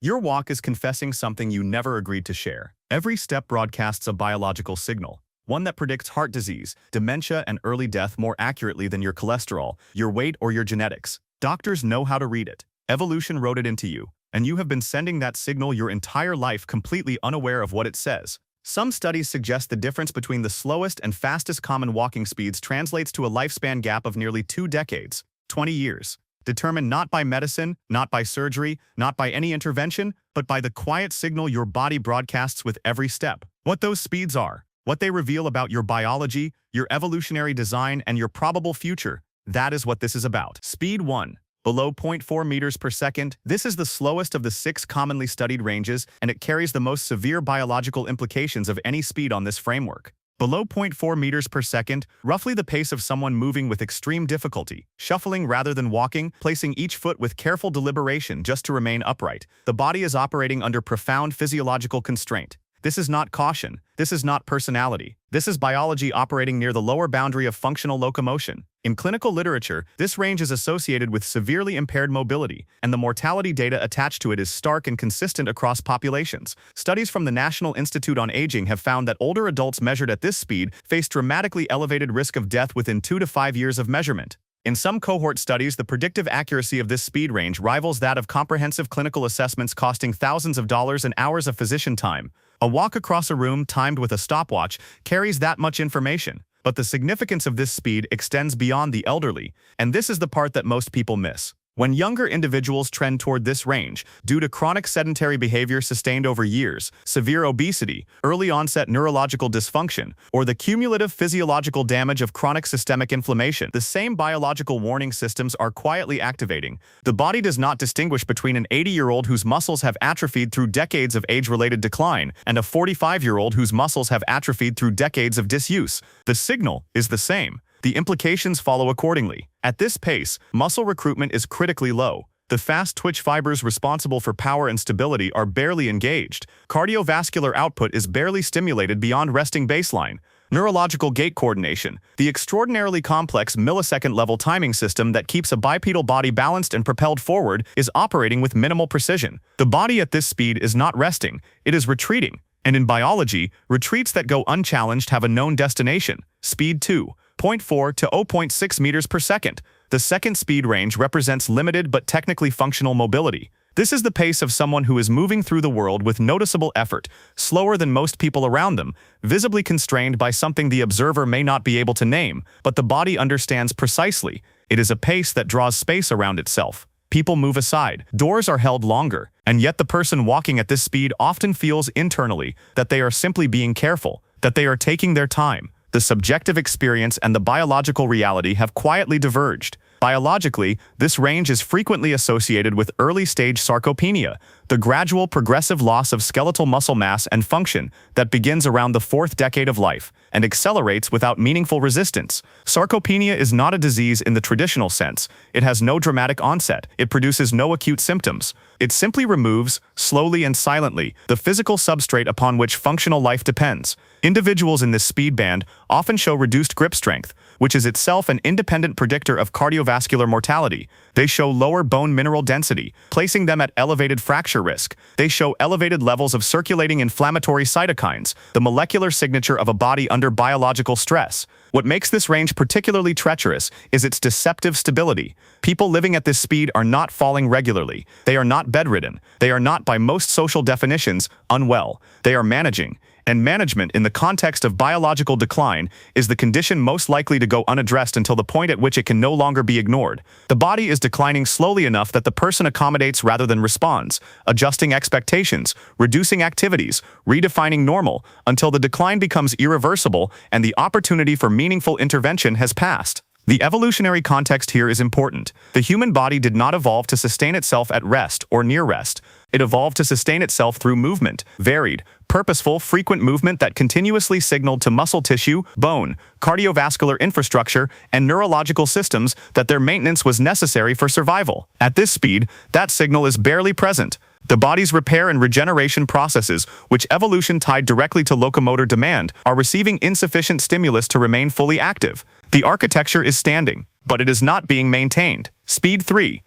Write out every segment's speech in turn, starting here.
Your walk is confessing something you never agreed to share. Every step broadcasts a biological signal, one that predicts heart disease, dementia, and early death more accurately than your cholesterol, your weight, or your genetics. Doctors know how to read it. Evolution wrote it into you, and you have been sending that signal your entire life completely unaware of what it says. Some studies suggest the difference between the slowest and fastest common walking speeds translates to a lifespan gap of nearly 2 decades, 20 years. Determined not by medicine, not by surgery, not by any intervention, but by the quiet signal your body broadcasts with every step. What those speeds are, what they reveal about your biology, your evolutionary design, and your probable future, that is what this is about. Speed 1. Below 0.4 meters per second, this is the slowest of the 6 commonly studied ranges, and it carries the most severe biological implications of any speed on this framework. Below 0.4 meters per second, roughly the pace of someone moving with extreme difficulty, shuffling rather than walking, placing each foot with careful deliberation just to remain upright. The body is operating under profound physiological constraint. This is not caution. This is not personality. This is biology operating near the lower boundary of functional locomotion. In clinical literature, this range is associated with severely impaired mobility, and the mortality data attached to it is stark and consistent across populations. Studies from the National Institute on Aging have found that older adults measured at this speed face dramatically elevated risk of death within 2 to 5 years of measurement. In some cohort studies, the predictive accuracy of this speed range rivals that of comprehensive clinical assessments costing thousands of dollars and hours of physician time. A walk across a room timed with a stopwatch carries that much information, but the significance of this speed extends beyond the elderly, and this is the part that most people miss. When younger individuals trend toward this range, due to chronic sedentary behavior sustained over years, severe obesity, early onset neurological dysfunction, or the cumulative physiological damage of chronic systemic inflammation, the same biological warning systems are quietly activating. The body does not distinguish between an 80-year-old whose muscles have atrophied through decades of age-related decline and a 45-year-old whose muscles have atrophied through decades of disuse. The signal is the same. The implications follow accordingly. At this pace, muscle recruitment is critically low. The fast twitch fibers responsible for power and stability are barely engaged. Cardiovascular output is barely stimulated beyond resting baseline. Neurological gait coordination, the extraordinarily complex millisecond-level timing system that keeps a bipedal body balanced and propelled forward, is operating with minimal precision. The body at this speed is not resting, it is retreating. And in biology, retreats that go unchallenged have a known destination. Speed 2. 0.4 to 0.6 meters per second. The second speed range represents limited but technically functional mobility. This is the pace of someone who is moving through the world with noticeable effort, slower than most people around them, visibly constrained by something the observer may not be able to name, but the body understands precisely. It is a pace that draws space around itself. People move aside, doors are held longer, and yet the person walking at this speed often feels internally that they are simply being careful, that they are taking their time. The subjective experience and the biological reality have quietly diverged. Biologically, this range is frequently associated with early-stage sarcopenia, the gradual progressive loss of skeletal muscle mass and function that begins around the 4th decade of life and accelerates without meaningful resistance. Sarcopenia is not a disease in the traditional sense. It has no dramatic onset. It produces no acute symptoms. It simply removes, slowly and silently, the physical substrate upon which functional life depends. Individuals in this speed band often show reduced grip strength, which is itself an independent predictor of cardiovascular mortality. They show lower bone mineral density, placing them at elevated fracture risk. They show elevated levels of circulating inflammatory cytokines, the molecular signature of a body under biological stress. What makes this range particularly treacherous is its deceptive stability. People living at this speed are not falling regularly. They are not bedridden. They are not, by most social definitions, unwell. They are managing. And management in the context of biological decline is the condition most likely to go unaddressed until the point at which it can no longer be ignored. The body is declining slowly enough that the person accommodates rather than responds, adjusting expectations, reducing activities, redefining normal, until the decline becomes irreversible and the opportunity for meaningful intervention has passed. The evolutionary context here is important. The human body did not evolve to sustain itself at rest or near rest. It evolved to sustain itself through movement, varied, purposeful, frequent movement that continuously signaled to muscle tissue, bone, cardiovascular infrastructure, and neurological systems that their maintenance was necessary for survival. At this speed, that signal is barely present. The body's repair and regeneration processes, which evolution tied directly to locomotor demand, are receiving insufficient stimulus to remain fully active. The architecture is standing, but it is not being maintained. Speed 3.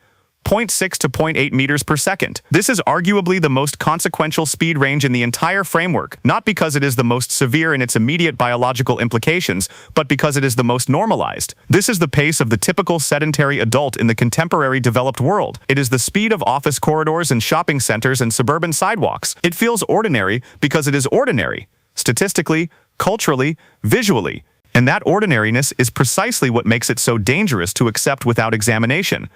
zero point 0.6 to zero point 0.8 meters per second. This is arguably the most consequential speed range in the entire framework, not because it is the most severe in its immediate biological implications, but because it is the most normalized. This is the pace of the typical sedentary adult in the contemporary developed world. It is the speed of office corridors and shopping centers and suburban sidewalks. It feels ordinary because it is ordinary, statistically, culturally, visually. And that ordinariness is precisely what makes it so dangerous to accept without examination.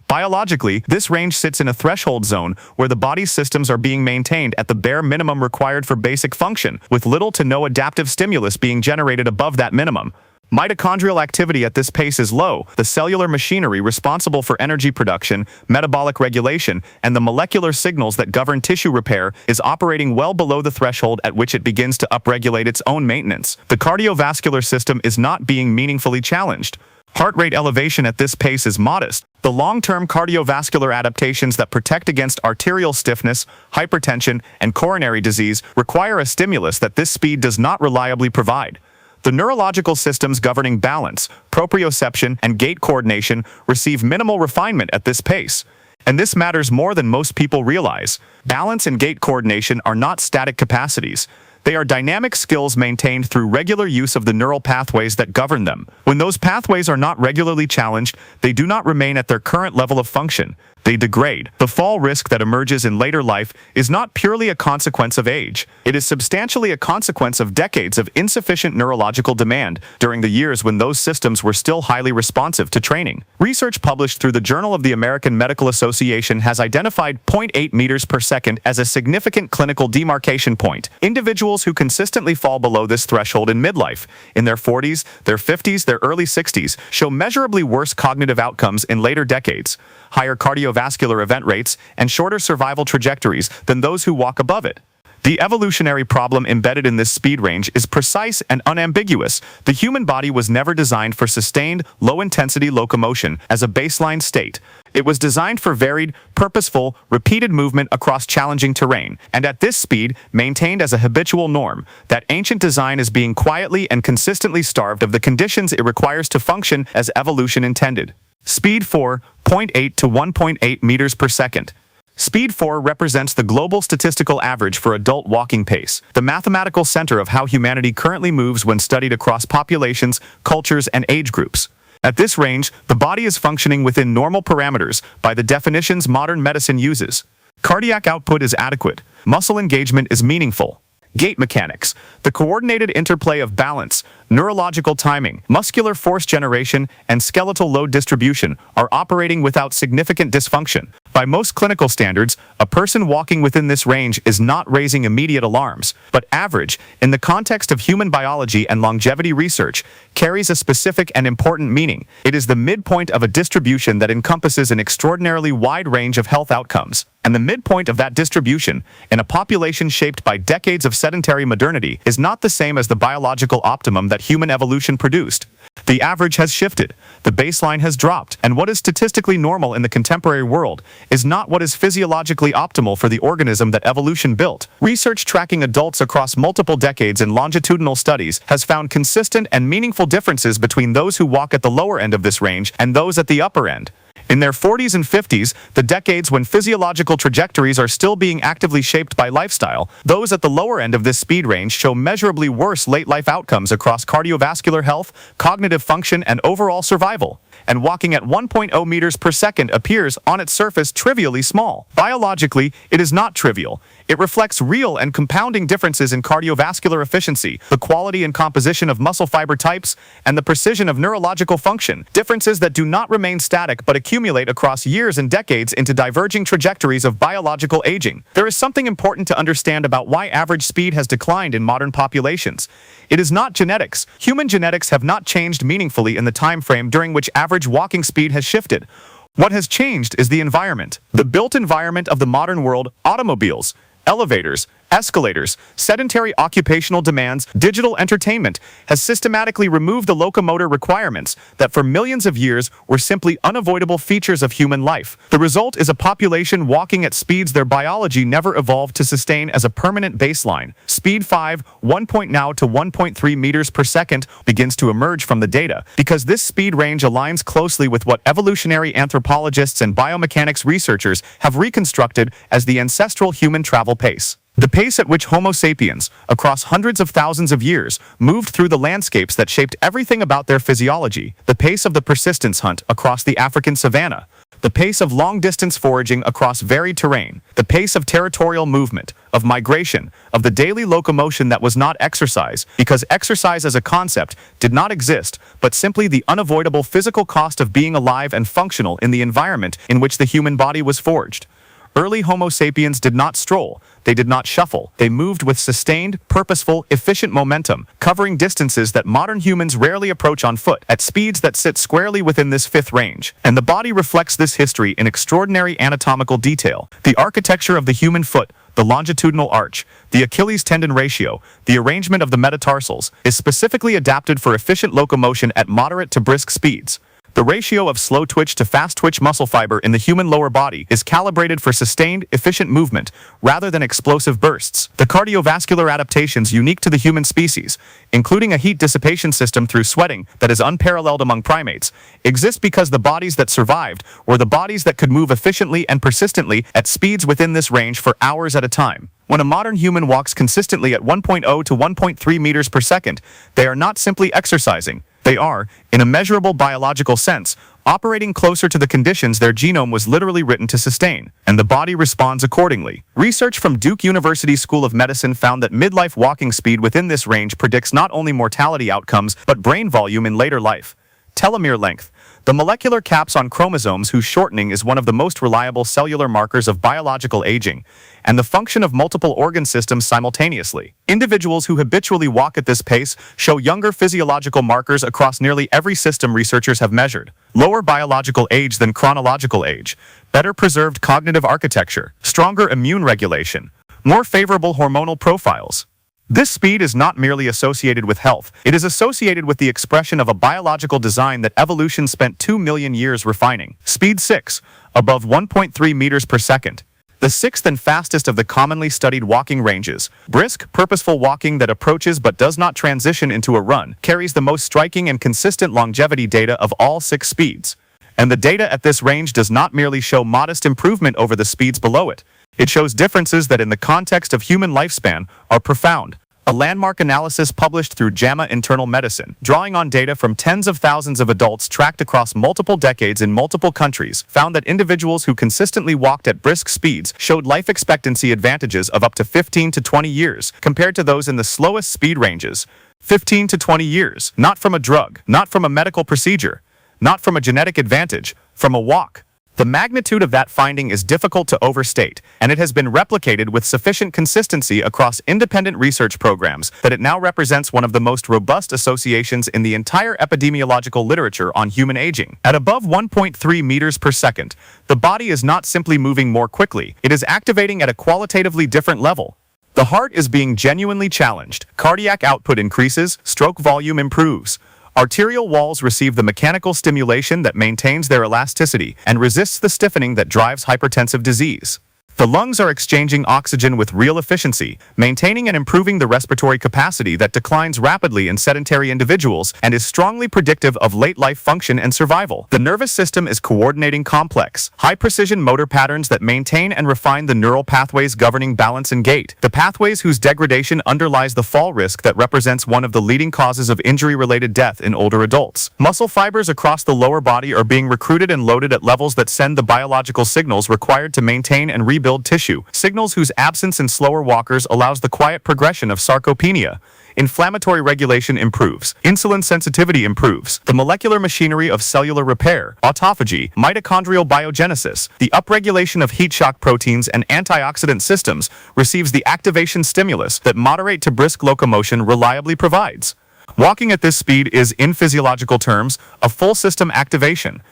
Biologically, this range sits in a threshold zone where the body's systems are being maintained at the bare minimum required for basic function, with little to no adaptive stimulus being generated above that minimum. Mitochondrial activity at this pace is low. The cellular machinery responsible for energy production, metabolic regulation, and the molecular signals that govern tissue repair is operating well below the threshold at which it begins to upregulate its own maintenance. The cardiovascular system is not being meaningfully challenged. Heart rate elevation at this pace is modest. The long-term cardiovascular adaptations that protect against arterial stiffness, hypertension, and coronary disease require a stimulus that this speed does not reliably provide. The neurological systems governing balance, proprioception, and gait coordination receive minimal refinement at this pace. And this matters more than most people realize. Balance and gait coordination are not static capacities. They are dynamic skills maintained through regular use of the neural pathways that govern them. When those pathways are not regularly challenged, they do not remain at their current level of function. They degrade. The fall risk that emerges in later life is not purely a consequence of age. It is substantially a consequence of decades of insufficient neurological demand during the years when those systems were still highly responsive to training. Research published through the Journal of the American Medical Association has identified 0.8 meters per second as a significant clinical demarcation point. Individuals who consistently fall below this threshold in midlife, in their 40s, their 50s, their early 60s, show measurably worse cognitive outcomes in later decades, higher cardiovascular event rates, and shorter survival trajectories than those who walk above it. The evolutionary problem embedded in this speed range is precise and unambiguous. The human body was never designed for sustained, low-intensity locomotion as a baseline state. It was designed for varied, purposeful, repeated movement across challenging terrain, and at this speed, maintained as a habitual norm. That ancient design is being quietly and consistently starved of the conditions it requires to function as evolution intended. Speed 4, 0.8 to 1.8 meters per second. Speed 4 represents the global statistical average for adult walking pace, the mathematical center of how humanity currently moves when studied across populations, cultures, and age groups. At this range, the body is functioning within normal parameters by the definitions modern medicine uses. Cardiac output is adequate. Muscle engagement is meaningful. Gait mechanics, the coordinated interplay of balance, neurological timing, muscular force generation, and skeletal load distribution are operating without significant dysfunction. By most clinical standards, a person walking within this range is not raising immediate alarms, but average, in the context of human biology and longevity research, carries a specific and important meaning. It is the midpoint of a distribution that encompasses an extraordinarily wide range of health outcomes. And the midpoint of that distribution, in a population shaped by decades of sedentary modernity, is not the same as the biological optimum that human evolution produced. The average has shifted, the baseline has dropped, and what is statistically normal in the contemporary world is not what is physiologically optimal for the organism that evolution built. Research tracking adults across multiple decades in longitudinal studies has found consistent and meaningful differences between those who walk at the lower end of this range and those at the upper end. In their 40s and 50s, the decades when physiological trajectories are still being actively shaped by lifestyle, those at the lower end of this speed range show measurably worse late-life outcomes across cardiovascular health, cognitive function, and overall survival. And walking at 1.0 meters per second appears, on its surface, trivially small. Biologically, it is not trivial. It reflects real and compounding differences in cardiovascular efficiency, the quality and composition of muscle fiber types, and the precision of neurological function, differences that do not remain static but accumulate across years and decades into diverging trajectories of biological aging. There is something important to understand about why average speed has declined in modern populations. It is not genetics. Human genetics have not changed meaningfully in the time frame during which average walking speed has shifted. What has changed is the environment. The built environment of the modern world: automobiles, elevators, Escalators, sedentary occupational demands, digital entertainment has systematically removed the locomotor requirements that for millions of years were simply unavoidable features of human life. The result is a population walking at speeds their biology never evolved to sustain as a permanent baseline. Speed 1 point now to 1.3 meters per second begins to emerge from the data because this speed range aligns closely with what evolutionary anthropologists and biomechanics researchers have reconstructed as the ancestral human travel pace. The pace at which Homo sapiens, across hundreds of thousands of years, moved through the landscapes that shaped everything about their physiology, the pace of the persistence hunt across the African savanna, the pace of long-distance foraging across varied terrain, the pace of territorial movement, of migration, of the daily locomotion that was not exercise, because exercise as a concept did not exist, but simply the unavoidable physical cost of being alive and functional in the environment in which the human body was forged. Early Homo sapiens did not stroll, they did not shuffle, they moved with sustained, purposeful, efficient momentum, covering distances that modern humans rarely approach on foot, at speeds that sit squarely within this fifth range. And the body reflects this history in extraordinary anatomical detail. The architecture of the human foot, the longitudinal arch, the Achilles tendon ratio, the arrangement of the metatarsals, is specifically adapted for efficient locomotion at moderate to brisk speeds. The ratio of slow twitch to fast twitch muscle fiber in the human lower body is calibrated for sustained, efficient movement rather than explosive bursts. The cardiovascular adaptations unique to the human species, including a heat dissipation system through sweating that is unparalleled among primates, exist because the bodies that survived were the bodies that could move efficiently and persistently at speeds within this range for hours at a time. When a modern human walks consistently at 1.0 to 1.3 meters per second, they are not simply exercising. They are, in a measurable biological sense, operating closer to the conditions their genome was literally written to sustain, and the body responds accordingly. Research from Duke University School of Medicine found that midlife walking speed within this range predicts not only mortality outcomes, but brain volume in later life. Telomere length, the molecular caps on chromosomes whose shortening is one of the most reliable cellular markers of biological aging, and the function of multiple organ systems simultaneously. Individuals who habitually walk at this pace show younger physiological markers across nearly every system researchers have measured. Lower biological age than chronological age, better preserved cognitive architecture, stronger immune regulation, more favorable hormonal profiles. This speed is not merely associated with health, it is associated with the expression of a biological design that evolution spent 2 million years refining. Speed 6, above 1.3 meters per second. The sixth and fastest of the commonly studied walking ranges, brisk, purposeful walking that approaches but does not transition into a run, carries the most striking and consistent longevity data of all 6 speeds. And the data at this range does not merely show modest improvement over the speeds below it. It shows differences that in the context of human lifespan are profound. A landmark analysis published through JAMA Internal Medicine, drawing on data from tens of thousands of adults tracked across multiple decades in multiple countries, found that individuals who consistently walked at brisk speeds showed life expectancy advantages of up to 15 to 20 years compared to those in the slowest speed ranges. 15 to 20 years, not from a drug, not from a medical procedure, not from a genetic advantage, from a walk. The magnitude of that finding is difficult to overstate, and it has been replicated with sufficient consistency across independent research programs that it now represents one of the most robust associations in the entire epidemiological literature on human aging. At above 1.3 meters per second, the body is not simply moving more quickly, it is activating at a qualitatively different level. The heart is being genuinely challenged, cardiac output increases, stroke volume improves. Arterial walls receive the mechanical stimulation that maintains their elasticity and resists the stiffening that drives hypertensive disease. The lungs are exchanging oxygen with real efficiency, maintaining and improving the respiratory capacity that declines rapidly in sedentary individuals and is strongly predictive of late life function and survival. The nervous system is coordinating complex, high-precision motor patterns that maintain and refine the neural pathways governing balance and gait, the pathways whose degradation underlies the fall risk that represents one of the leading causes of injury-related death in older adults. Muscle fibers across the lower body are being recruited and loaded at levels that send the biological signals required to maintain and rebuild tissue, signals whose absence in slower walkers allows the quiet progression of sarcopenia. Inflammatory regulation improves. Insulin sensitivity improves. The molecular machinery of cellular repair, autophagy, mitochondrial biogenesis, the upregulation of heat shock proteins and antioxidant systems receives the activation stimulus that moderate to brisk locomotion reliably provides. Walking at this speed is, in physiological terms, a full system activation.